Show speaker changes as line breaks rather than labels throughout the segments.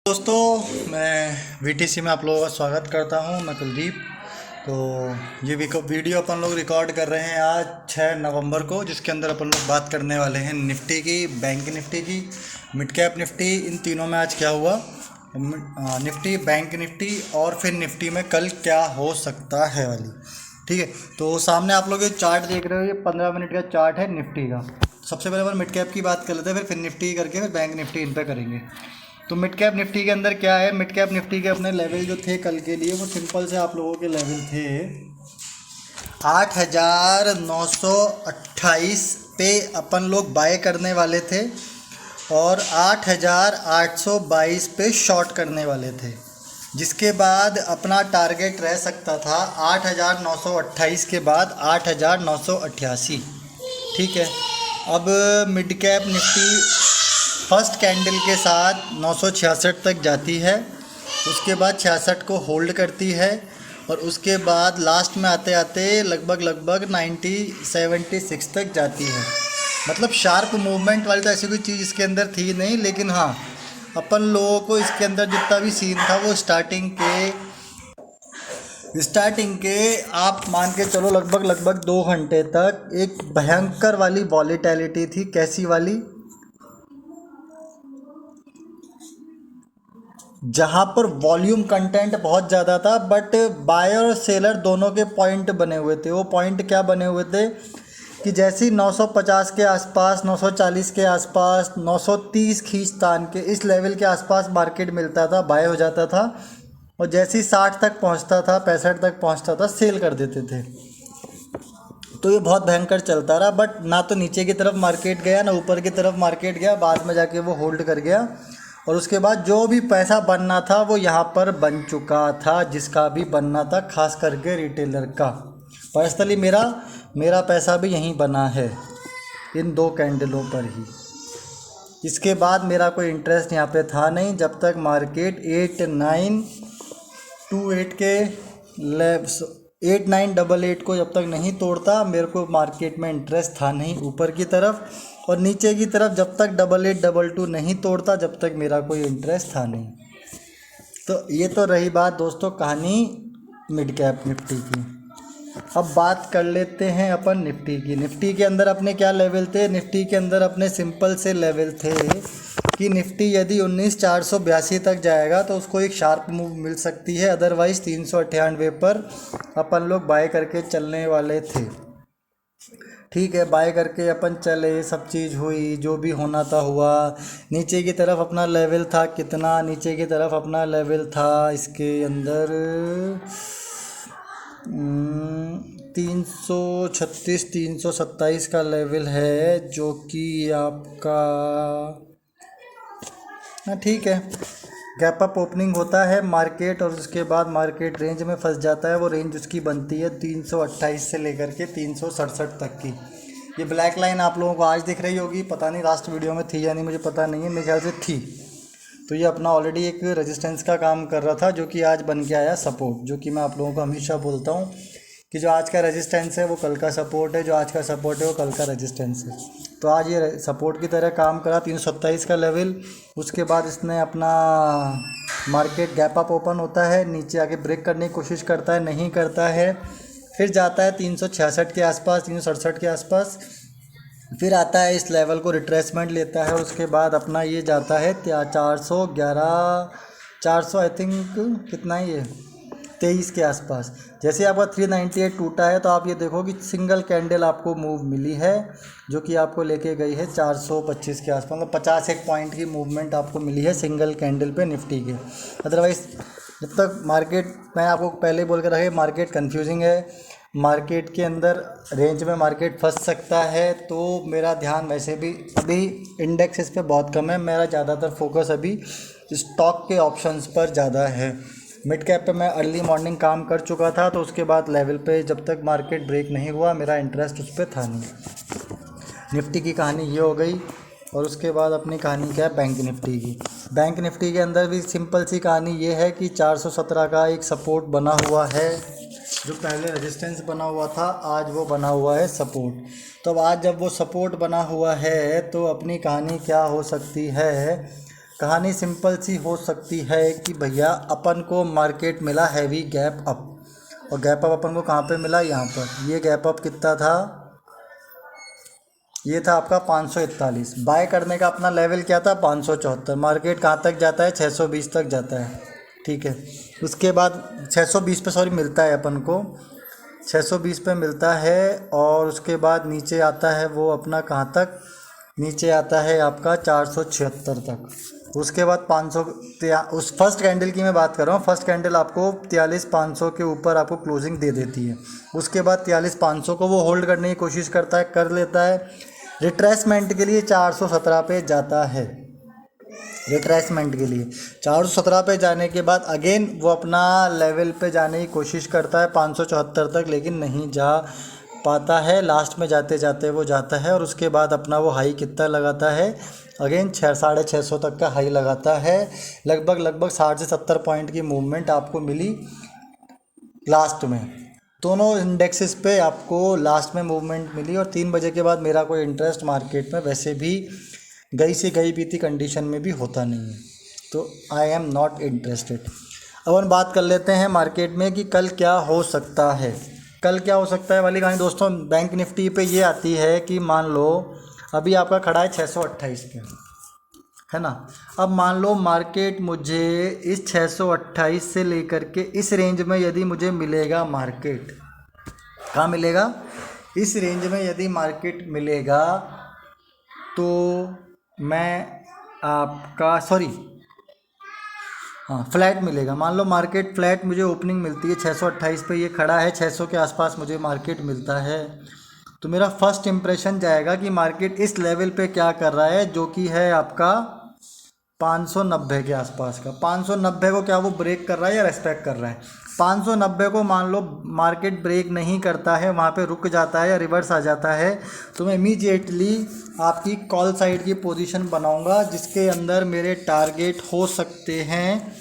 दोस्तों, मैं वीटीसी में आप लोगों का स्वागत करता हूं। मैं कुलदीप। तो ये वीडियो अपन लोग रिकॉर्ड कर रहे हैं आज 6 नवंबर को, जिसके अंदर अपन लोग बात करने वाले हैं निफ्टी की, बैंक निफ्टी की, मिड कैप निफ्टी। इन तीनों में आज क्या हुआ, निफ्टी, बैंक निफ्टी और फिर निफ्टी में कल क्या हो सकता है वाली। ठीक है, तो सामने आप लोग ये चार्ट देख रहे हो, ये 15 मिनट का चार्ट है निफ्टी का। सबसे पहले अपन मिड कैप की बात कर लेते हैं, फिर निफ्टी करके फिर बैंक निफ्टी इन पर करेंगे। तो मिड कैप निफ्टी के अंदर क्या है, मिड कैप निफ्टी के अपने लेवल जो थे कल के लिए, वो सिंपल से आप लोगों के लेवल थे 8,928 पे अपन लोग बाय करने वाले थे और 8,822 पे शॉर्ट करने वाले थे, जिसके बाद अपना टारगेट रह सकता था 8,928 के बाद 8,988। ठीक है, अब mid cap Nifty first candle के साथ 966 तक जाती है, उसके बाद 66 को होल्ड करती है और उसके बाद लास्ट में आते आते लगभग 76 तक जाती है। मतलब शार्प मूवमेंट वाली तो ऐसी कोई चीज़ इसके अंदर थी नहीं, लेकिन हाँ, अपन लोगों को इसके अंदर जितना भी सीन था वो स्टार्टिंग के आप मान के चलो लगभग 2 घंटे तक एक भयंकर वाली वॉलेटिलिटी थी। कैसी वाली? जहाँ पर वॉल्यूम कंटेंट बहुत ज़्यादा था, बट बायर और सेलर दोनों के पॉइंट बने हुए थे। वो पॉइंट क्या बने हुए थे कि जैसे ही 950 के आसपास, 940 के आसपास, 930 खींचतान के इस लेवल के आसपास मार्केट मिलता था, बाय हो जाता था, और जैसे ही 60 तक पहुँचता था, 65 तक पहुँचता था, सेल कर देते थे। तो ये बहुत भयंकर चलता रहा, बट ना तो नीचे की तरफ मार्केट गया ना ऊपर की तरफ मार्केट गया। बाद में जाके वो होल्ड कर गया और उसके बाद जो भी पैसा बनना था वो यहाँ पर बन चुका था, जिसका भी बनना था, खास करके रिटेलर का। पर्सनली मेरा पैसा भी यहीं बना है, इन 2 कैंडलों पर ही। इसके बाद मेरा कोई इंटरेस्ट यहाँ पे था नहीं, जब तक मार्केट 8928 के 8988 को जब तक नहीं तोड़ता, मेरे को मार्केट में इंटरेस्ट था नहीं ऊपर की तरफ, और नीचे की तरफ जब तक 8822 नहीं तोड़ता, जब तक मेरा कोई इंटरेस्ट था नहीं। तो ये तो रही बात दोस्तों कहानी मिड कैप निफ्टी की। अब बात कर लेते हैं अपन निफ्टी की। निफ्टी के अंदर अपने क्या लेवल थे? निफ्टी के अंदर अपने सिंपल से लेवल थे कि निफ्टी यदि 19,482 तक जाएगा तो उसको एक शार्प मूव मिल सकती है, अदरवाइज़ 398 पर अपन लोग बाय करके चलने वाले थे। ठीक है, बाय करके अपन चले, सब चीज़ हुई, जो भी होना था हुआ। नीचे की तरफ अपना लेवल था कितना? नीचे की तरफ अपना लेवल था इसके अंदर 336 327 का लेवल है, जो कि आपका ठीक है, गैप अप ओपनिंग होता है मार्केट और उसके बाद मार्केट रेंज में फंस जाता है। वो रेंज उसकी बनती है 328 से लेकर के 367 तक की। ये ब्लैक लाइन आप लोगों को आज दिख रही होगी, पता नहीं लास्ट वीडियो में थी या नहीं, मुझे पता नहीं है, मेरे ख्याल से थी। तो ये अपना ऑलरेडी एक रेजिस्टेंस का काम कर रहा था, जो कि आज बन के आया सपोर्ट। जो कि मैं आप लोगों को हमेशा बोलता हूँ कि जो आज का रेजिस्टेंस है वो कल का सपोर्ट है, जो आज का सपोर्ट है वो कल का रेजिस्टेंस है। तो आज ये सपोर्ट की तरह काम करा 327 का लेवल। उसके बाद इसने अपना मार्केट गैप अप ओपन होता है, नीचे आके ब्रेक करने की कोशिश करता है, नहीं करता है, फिर जाता है 366 के आसपास, 367 के आसपास, फिर आता है इस लेवल को रिट्रेसमेंट लेता है। उसके बाद अपना ये जाता है 411 400 आई थिंक कितना है ये 23 के आसपास। जैसे आपका 398 टूटा है तो आप ये देखो कि सिंगल कैंडल आपको मूव मिली है, जो कि आपको लेके गई है 425 के आसपास। मतलब 51 पॉइंट की मूवमेंट आपको मिली है सिंगल कैंडल पे निफ्टी के। अदरवाइज़ जब तक मार्केट, मैं आपको पहले बोल कर रहा मार्केट कन्फ्यूजिंग है, मार्केट के अंदर रेंज में मार्केट फंस सकता है। तो मेरा ध्यान वैसे भी अभी इंडेक्सेस पे बहुत कम है, मेरा ज़्यादातर फोकस अभी स्टॉक के ऑप्शंस पर ज़्यादा है। मिड कैप पे मैं अर्ली मॉर्निंग काम कर चुका था, तो उसके बाद लेवल पे जब तक मार्केट ब्रेक नहीं हुआ, मेरा इंटरेस्ट उस पर था नहीं। निफ्टी की कहानी ये हो गई। और उसके बाद अपनी कहानी क्या है बैंक निफ्टी की। बैंक निफ्टी के अंदर भी सिंपल सी कहानी ये है कि 417 का एक सपोर्ट बना हुआ है, जो पहले रेजिस्टेंस बना हुआ था, आज वो बना हुआ है सपोर्ट। तो अब आज जब वो सपोर्ट बना हुआ है तो अपनी कहानी क्या हो सकती है कहानी सिंपल सी हो सकती है कि भैया अपन को मार्केट मिला हैवी गैप अप, और गैप अप अपन को कहाँ पे मिला, यहाँ पर। ये गैप अप कितना था, ये था आपका 541। बाय करने का अपना लेवल क्या था, 574। मार्केट कहाँ तक जाता है, 620 तक जाता है, ठीक है। उसके बाद 620 पे सॉरी मिलता है अपन को, 620 पे मिलता है। और उसके बाद नीचे आता है वो अपना कहाँ तक, नीचे आता है आपका 476 तक। उसके बाद 500 उस फर्स्ट कैंडल की मैं बात कर रहा हूँ। फर्स्ट कैंडल आपको 43,500 के ऊपर आपको क्लोजिंग दे देती है। उसके बाद 43,500 को वो होल्ड करने की कोशिश करता है, कर लेता है। रिट्रेसमेंट के लिए 417 पे जाता है, रिट्रेसमेंट के लिए 417 पे जाने के बाद अगेन वो अपना लेवल पे जाने की कोशिश करता है 574 तक, लेकिन नहीं जा पाता है। लास्ट में जाते जाते वो जाता है और उसके बाद अपना वो हाई कितना लगाता है, अगेन 650 तक का हाई लगाता है। लगभग 60 से 70 पॉइंट की मूवमेंट आपको मिली लास्ट में। दोनों इंडेक्सेस पे आपको लास्ट में मूवमेंट मिली। और 3 बजे के बाद मेरा कोई इंटरेस्ट मार्केट में वैसे भी गई से गई बीती कंडीशन में भी होता नहीं है, तो आई एम नॉट इंटरेस्टेड। अब हम बात कर लेते हैं मार्केट में कि कल क्या हो सकता है। कल क्या हो सकता है वाली कहानी दोस्तों, बैंक निफ्टी पे ये आती है कि मान लो अभी आपका खड़ा है 628 पे, है ना। अब मान लो मार्केट मुझे इस 628 से लेकर के इस रेंज में यदि मुझे मिलेगा, मार्केट कहाँ मिलेगा, इस रेंज में यदि मार्केट मिलेगा तो मैं आपका फ्लैट मिलेगा। मान लो मार्केट फ्लैट मुझे ओपनिंग मिलती है 628 पे, ये खड़ा है 600 के आसपास मुझे मार्केट मिलता है, तो मेरा फर्स्ट इम्प्रेशन जाएगा कि मार्केट इस लेवल पे क्या कर रहा है, जो कि है आपका 590 के आसपास का। 590 को क्या वो ब्रेक कर रहा है या रेस्पेक्ट कर रहा है। 590 को मान लो मार्केट ब्रेक नहीं करता है, वहाँ पे रुक जाता है या रिवर्स आ जाता है, तो मैं इमीडिएटली आपकी कॉल साइड की पोजीशन बनाऊंगा, जिसके अंदर मेरे टारगेट हो सकते हैं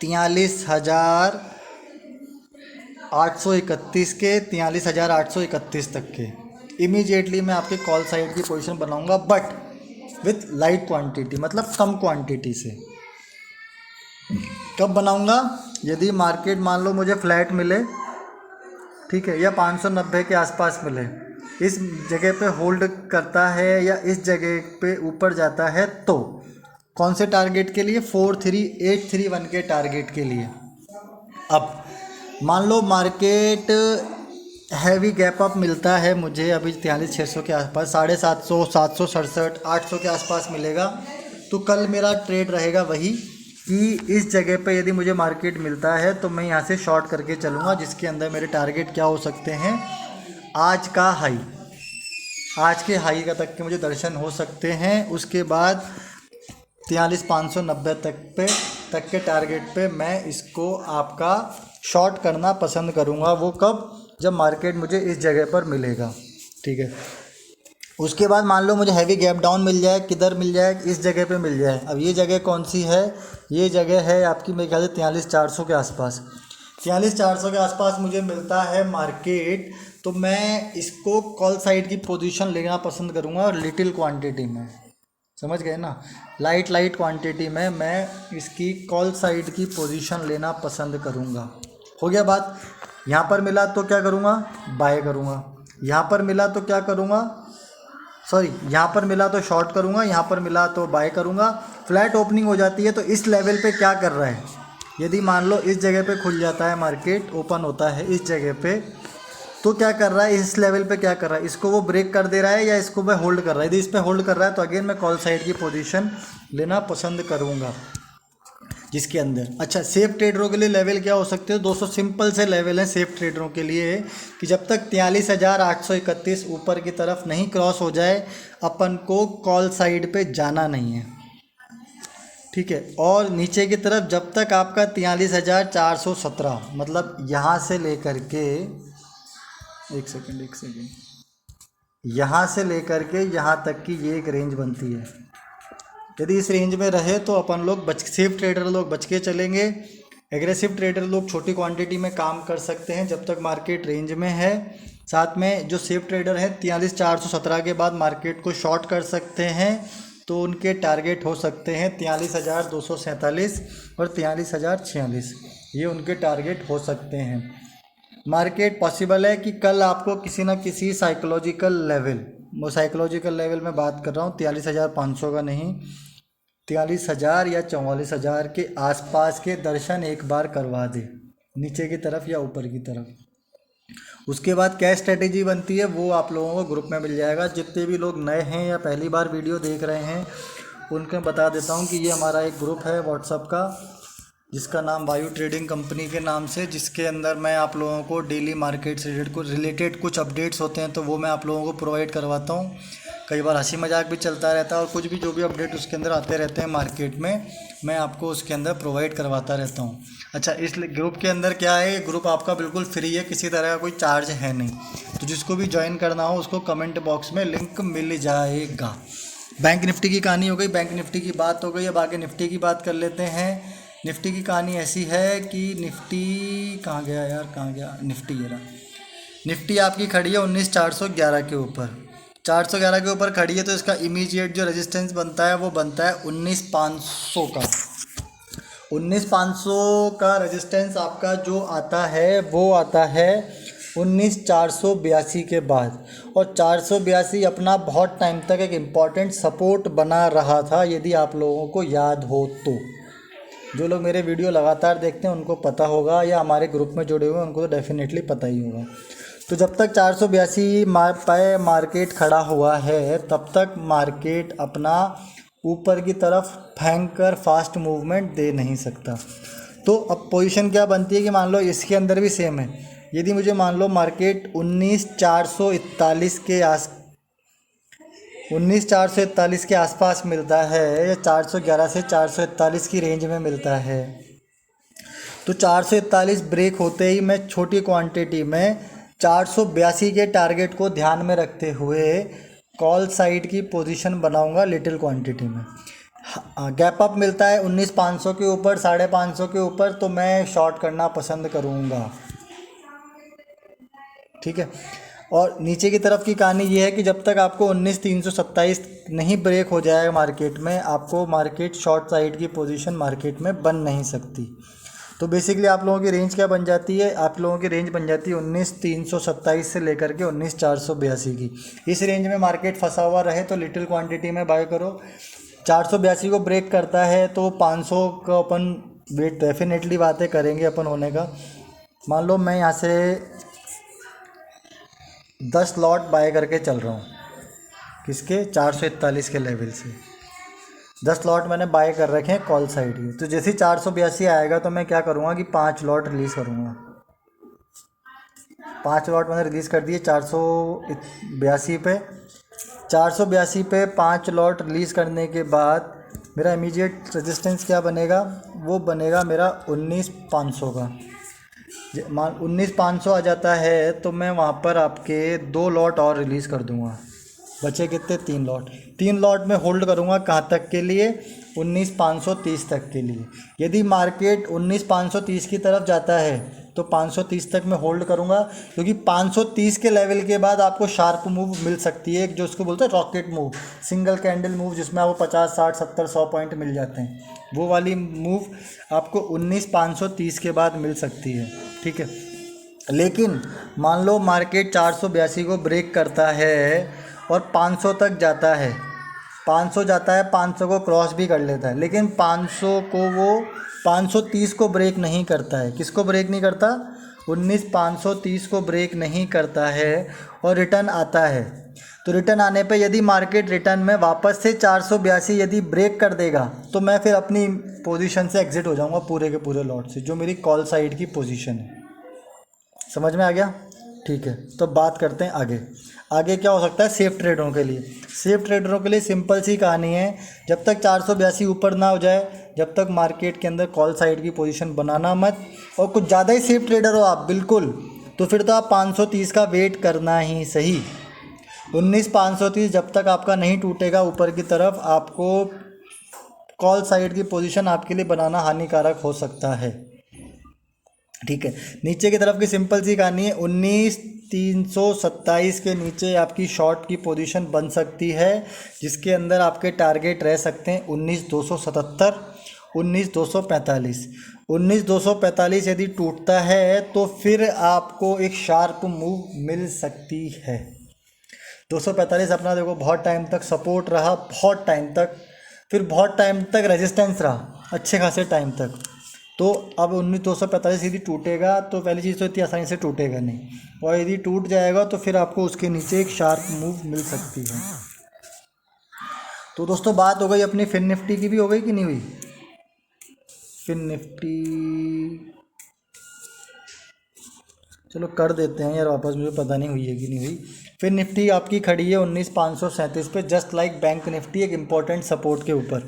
43,831 के, 43,831 तक के। इमीडिएटली मैं आपके कॉल साइड की पोजीशन बनाऊंगा, बट विथ लाइट क्वांटिटी, मतलब कम क्वांटिटी से। कब बनाऊंगा, यदि मार्केट मान लो मुझे फ्लैट मिले, ठीक है, या 590 के आसपास मिले, इस जगह पे होल्ड करता है या इस जगह पे ऊपर जाता है, तो कौन से टारगेट के लिए, 43831 के टारगेट के लिए। अब मान लो मार्केट हैवी गैप अप मिलता है मुझे अभी 43,600 के आसपास, 750, 767, 800 के आसपास मिलेगा, तो कल मेरा ट्रेड रहेगा वही कि इस जगह पे यदि मुझे मार्केट मिलता है तो मैं यहाँ से शॉर्ट करके चलूँगा, जिसके अंदर मेरे टारगेट क्या हो सकते हैं, आज का हाई, आज के हाई का तक के मुझे दर्शन हो सकते हैं। उसके बाद 43,590 तक के टारगेट पे मैं इसको आपका शॉर्ट करना पसंद करूँगा। वो कब, जब मार्केट मुझे इस जगह पर मिलेगा, ठीक है। उसके बाद मान लो मुझे हैवी गैप डाउन मिल जाए, किधर मिल जाए, इस जगह पे मिल जाए। अब ये जगह कौन सी है, ये जगह है आपकी मेरे ख्याल से 43,400 के आसपास। 43,400 के आसपास मुझे मिलता है मार्केट, तो मैं इसको कॉल साइड की पोजीशन लेना पसंद करूँगा, और लिटिल क्वांटिटी में, समझ गए ना, लाइट क्वांटिटी में मैं इसकी कॉल साइड की पोजीशन लेना पसंद करूँगा। हो गया बात। यहाँ पर मिला तो क्या करूँगा, बाय करूँगा। यहाँ पर मिला तो क्या करूँगा, यहाँ पर मिला तो शॉर्ट करूँगा, यहाँ पर मिला तो बाय करूँगा। फ्लैट ओपनिंग हो जाती है तो इस लेवल पे क्या कर रहा है, यदि मान लो इस जगह पे खुल जाता है, मार्केट ओपन होता है इस जगह पे, तो क्या कर रहा है, इस लेवल पे क्या कर रहा है, इसको वो ब्रेक कर दे रहा है या इसको मैं होल्ड कर रहा है। यदि इस पे होल्ड कर रहा है तो अगेन मैं कॉल साइड की पोजीशन लेना पसंद करूँगा, जिसके अंदर अच्छा सेफ ट्रेडरों के लिए लेवल क्या हो सकते हैं दोस्तों, सिंपल से लेवल हैं सेफ ट्रेडरों के लिए कि जब तक 43,831 ऊपर की तरफ नहीं क्रॉस हो जाए, अपन को कॉल साइड पे जाना नहीं है, ठीक है। और नीचे की तरफ जब तक आपका 43,417, मतलब यहाँ से लेकर के एक सेकेंड, यहाँ से लेकर के यहाँ तक की ये एक रेंज बनती है। यदि इस रेंज में रहे तो अपन लोग सेफ ट्रेडर लोग बच के चलेंगे। एग्रेसिव ट्रेडर लोग छोटी क्वांटिटी में काम कर सकते हैं जब तक मार्केट रेंज में है। साथ में जो सेफ ट्रेडर है 43,417 के बाद मार्केट को शॉर्ट कर सकते हैं तो उनके टारगेट हो सकते हैं 43,247 और 43,046, ये उनके टारगेट हो सकते हैं। मार्केट पॉसिबल है कि कल आपको किसी ना किसी साइकोलॉजिकल लेवल, वो साइकोलॉजिकल लेवल में बात कर रहा हूँ 43,500 का नहीं, 43,000 या 44,000 के आसपास के दर्शन एक बार करवा दे, नीचे की तरफ या ऊपर की तरफ। उसके बाद क्या स्ट्रेटेजी बनती है वो आप लोगों को ग्रुप में मिल जाएगा। जितने भी लोग नए हैं या पहली बार वीडियो देख रहे हैं उनको बता देता हूँ कि ये हमारा एक ग्रुप है व्हाट्सअप का, जिसका नाम वायु ट्रेडिंग कंपनी के नाम से, जिसके अंदर मैं आप लोगों को डेली मार्केट से रिलेटेड कुछ अपडेट्स होते हैं तो वो मैं आप लोगों को प्रोवाइड करवाता हूँ। कई बार हंसी मजाक भी चलता रहता है और कुछ भी जो भी अपडेट उसके अंदर आते रहते हैं मार्केट में, मैं आपको उसके अंदर प्रोवाइड करवाता रहता हूँ। अच्छा, इस ग्रुप के अंदर क्या है, ग्रुप आपका बिल्कुल फ्री है, किसी तरह का कोई चार्ज है नहीं, तो जिसको भी ज्वाइन करना हो उसको कमेंट बॉक्स में लिंक मिल जाएगा। बैंक निफ्टी की कहानी हो गई, बैंक निफ्टी की बात हो गई। अब आगे निफ्टी की बात कर लेते हैं। निफ्टी की कहानी ऐसी है कि निफ्टी कहाँ गया यार, कहाँ गया निफ्टी, ये रहा। निफ्टी आपकी खड़ी है 19,411 के ऊपर, 411 के ऊपर खड़ी है, तो इसका इमीडिएट जो रेजिस्टेंस बनता है वो बनता है 19,500 का। 19,500 का रेजिस्टेंस आपका जो आता है वो आता है 19,482 के बाद, और 482 अपना बहुत टाइम तक एक इम्पॉर्टेंट सपोर्ट बना रहा था, यदि आप लोगों को याद हो तो। जो लोग मेरे वीडियो लगातार देखते हैं उनको पता होगा, या हमारे ग्रुप में जुड़े हुए हैं उनको तो डेफिनेटली पता ही होगा। तो जब तक 482 पे मार्केट खड़ा हुआ है तब तक मार्केट अपना ऊपर की तरफ फेंक कर फास्ट मूवमेंट दे नहीं सकता। तो अब पोजीशन क्या बनती है कि मान लो इसके अंदर भी सेम है, यदि मुझे मान लो मार्केट 19,441 के आसपास मिलता है, या 411 से 441 की रेंज में मिलता है, तो 441 ब्रेक होते ही मैं छोटी क्वांटिटी में 482 के टारगेट को ध्यान में रखते हुए कॉल साइड की पोजीशन बनाऊंगा लिटिल क्वांटिटी में। गैप अप मिलता है 19,500 के ऊपर, 550 के ऊपर, तो मैं शॉर्ट करना पसंद करूंगा, ठीक है। और नीचे की तरफ की कहानी ये है कि जब तक आपको 19,327 नहीं ब्रेक हो जाएगा मार्केट में, आपको मार्केट शॉर्ट साइड की पोजीशन मार्केट में बन नहीं सकती। तो बेसिकली आप लोगों की रेंज क्या बन जाती है, आप लोगों की रेंज बन जाती है 19,327 से लेकर के 19,482 की। इस रेंज में मार्केट फंसा हुआ रहे तो लिटिल क्वांटिटी में बाय करो। 482 को ब्रेक करता है तो 500 का अपन वेट डेफिनेटली बातें करेंगे अपन होने का। मान लो मैं यहाँ से 10 लॉट बाय करके चल रहा हूँ, किसके, 441 के लेवल से 10 लॉट मैंने बाय कर रखे हैं कॉल साइड के। तो जैसे 482 आएगा तो मैं क्या करूँगा कि 5 लॉट रिलीज़ करूँगा। 5 लॉट मैंने रिलीज़ कर दिए 482 पे। 482 पे 5 लॉट रिलीज़ करने के बाद मेरा इमीडिएट रेजिस्टेंस क्या बनेगा, वो बनेगा मेरा 19,500 का। मान 19,500 आ जाता है तो मैं वहाँ पर आपके 2 लॉट और रिलीज़ कर दूँगा, बचे कितने, 3 लॉट। 3 लॉट में होल्ड करूँगा कहाँ तक के लिए, 19,530 तक के लिए। यदि मार्केट 19,530 की तरफ जाता है तो 530 तक मैं होल्ड करूँगा, क्योंकि 530 के लेवल के बाद आपको शार्प मूव मिल सकती है, जो उसको बोलते हैं rocket move, single candle move, जिसमें आपको 50, 60, 70, 100 पॉइंट मिल जाते हैं। वो वाली मूव आपको 19,530 के बाद मिल सकती है, ठीक है। लेकिन मान लो मार्केट 482 को ब्रेक करता है और 500 तक जाता है, 500 जाता है, 500 को क्रॉस भी कर लेता है, लेकिन 500 को वो 530 को ब्रेक नहीं करता है। किसको ब्रेक नहीं करता, 19,530 को ब्रेक नहीं करता है और रिटर्न आता है। तो रिटर्न आने पे यदि मार्केट रिटर्न में वापस से 482 यदि ब्रेक कर देगा तो मैं फिर अपनी पोजीशन से एग्जिट हो जाऊंगा पूरे के पूरे लॉट से, जो मेरी कॉल साइड की पोजीशन है। समझ में आ गया, ठीक है। तो बात करते हैं आगे। आगे क्या हो सकता है सेफ ट्रेडरों के लिए। सेफ ट्रेडरों के लिए सिंपल सी कहानी है, जब तक 482 ऊपर ना हो जाए, जब तक मार्केट के अंदर कॉल साइड की पोजीशन बनाना मत। और कुछ ज़्यादा ही सेफ ट्रेडर हो आप बिल्कुल, तो फिर तो आप 530 का वेट करना ही सही। 19,530 जब तक आपका नहीं टूटेगा ऊपर की तरफ, आपको कॉल साइड की पोजीशन आपके लिए बनाना हानिकारक हो सकता है। ठीक है। नीचे की तरफ की सिंपल सी कहानी है, 19,327 के नीचे आपकी शॉर्ट की पोजीशन बन सकती है, जिसके अंदर आपके टारगेट रह सकते हैं 19,277, 19,245। 19,245 यदि टूटता है तो फिर आपको एक शार्प मूव मिल सकती है। 245 अपना देखो बहुत टाइम तक सपोर्ट रहा, बहुत टाइम तक, फिर बहुत टाइम तक रेजिस्टेंस रहा, अच्छे खासे टाइम तक। तो अब 19,245 यदि टूटेगा तो पहली चीज़ तो इतनी आसानी से टूटेगा नहीं, और यदि टूट जाएगा तो फिर आपको उसके नीचे एक शार्प मूव मिल सकती है। तो दोस्तों बात हो गई अपनी फिन निफ्टी की, भी हो गई कि नहीं हुई? फिन निफ्टी चलो कर देते हैं यार वापस, मुझे पता नहीं हुई है कि नहीं हुई। फिर निफ्टी आपकी खड़ी है 19,537 पे, जस्ट लाइक बैंक निफ्टी, एक इम्पॉर्टेंट सपोर्ट के ऊपर।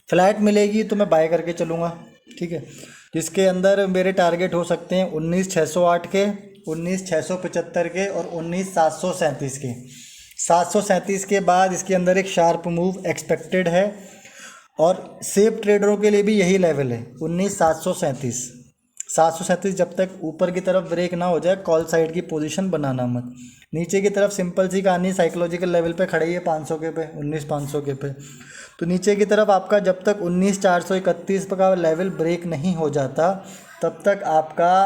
फ्लैट मिलेगी तो मैं बाय करके चलूँगा, ठीक है। जिसके अंदर मेरे टारगेट हो सकते हैं 19,608 के, 19,675 के और 19,737 के। 737 के बाद इसके अंदर एक शार्प मूव एक्सपेक्टेड है, और सेफ ट्रेडरों के लिए भी यही लेवल है 19,737। 737 जब तक ऊपर की तरफ ब्रेक ना हो जाए, कॉल साइड की पोजीशन बनाना मत। नीचे की तरफ सिंपल सी कहानी, साइकोलॉजिकल लेवल पे खड़ी है 500 के पे, 19,500 के पे। तो नीचे की तरफ आपका जब तक 19,431 का लेवल ब्रेक नहीं हो जाता, तब तक आपका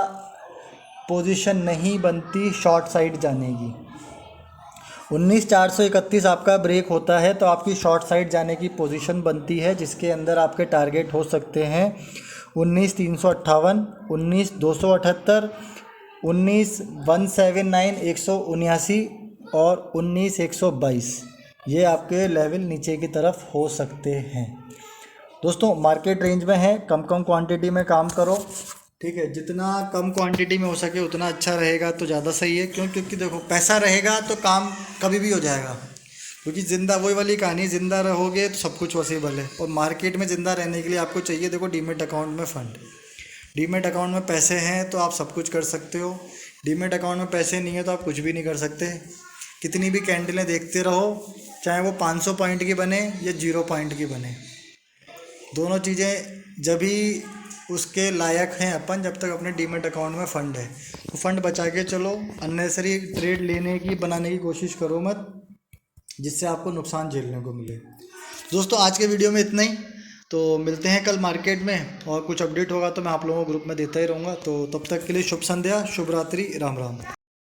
पोजीशन नहीं बनती शॉर्ट साइड जाने की। 19,431 आपका ब्रेक होता है तो आपकी शॉर्ट साइड जाने की पोजीशन बनती है, जिसके अंदर आपके टारगेट हो सकते हैं 19,358, 19,278, 19,179, 179 और 19,122। ये आपके लेवल नीचे की तरफ हो सकते हैं। दोस्तों मार्केट रेंज में है, कम कम क्वांटिटी में काम करो, ठीक है। जितना कम क्वांटिटी में हो सके उतना अच्छा रहेगा तो ज़्यादा सही है। क्योंकि देखो पैसा रहेगा तो काम कभी भी हो जाएगा, क्योंकि ज़िंदा वही वाली कहानी, ज़िंदा रहोगे तो सब कुछ पॉसिबल है। और मार्केट में ज़िंदा रहने के लिए आपको चाहिए देखो डीमेट अकाउंट में फ़ंड। डीमेट अकाउंट में पैसे हैं तो आप सब कुछ कर सकते हो, डीमेट अकाउंट में पैसे नहीं है तो आप कुछ भी नहीं कर सकते। कितनी भी कैंडलें देखते रहो, चाहे वो 500 पॉइंट की बने या 0 पॉइंट की बने, दोनों चीज़ें जब भी उसके लायक हैं अपन, जब तक अपने डीमेट अकाउंट में फ़ंड है। तो फ़ंड बचा के चलो, अननेसरी ट्रेड लेने की बनाने की कोशिश करो मत, जिससे आपको नुकसान झेलने को मिले। दोस्तों आज के वीडियो में इतना ही, तो मिलते हैं कल मार्केट में, और कुछ अपडेट होगा तो मैं आप लोगों को ग्रुप में देता ही रहूँगा। तो तब तक के लिए शुभ संध्या, शुभ रात्रि, राम राम।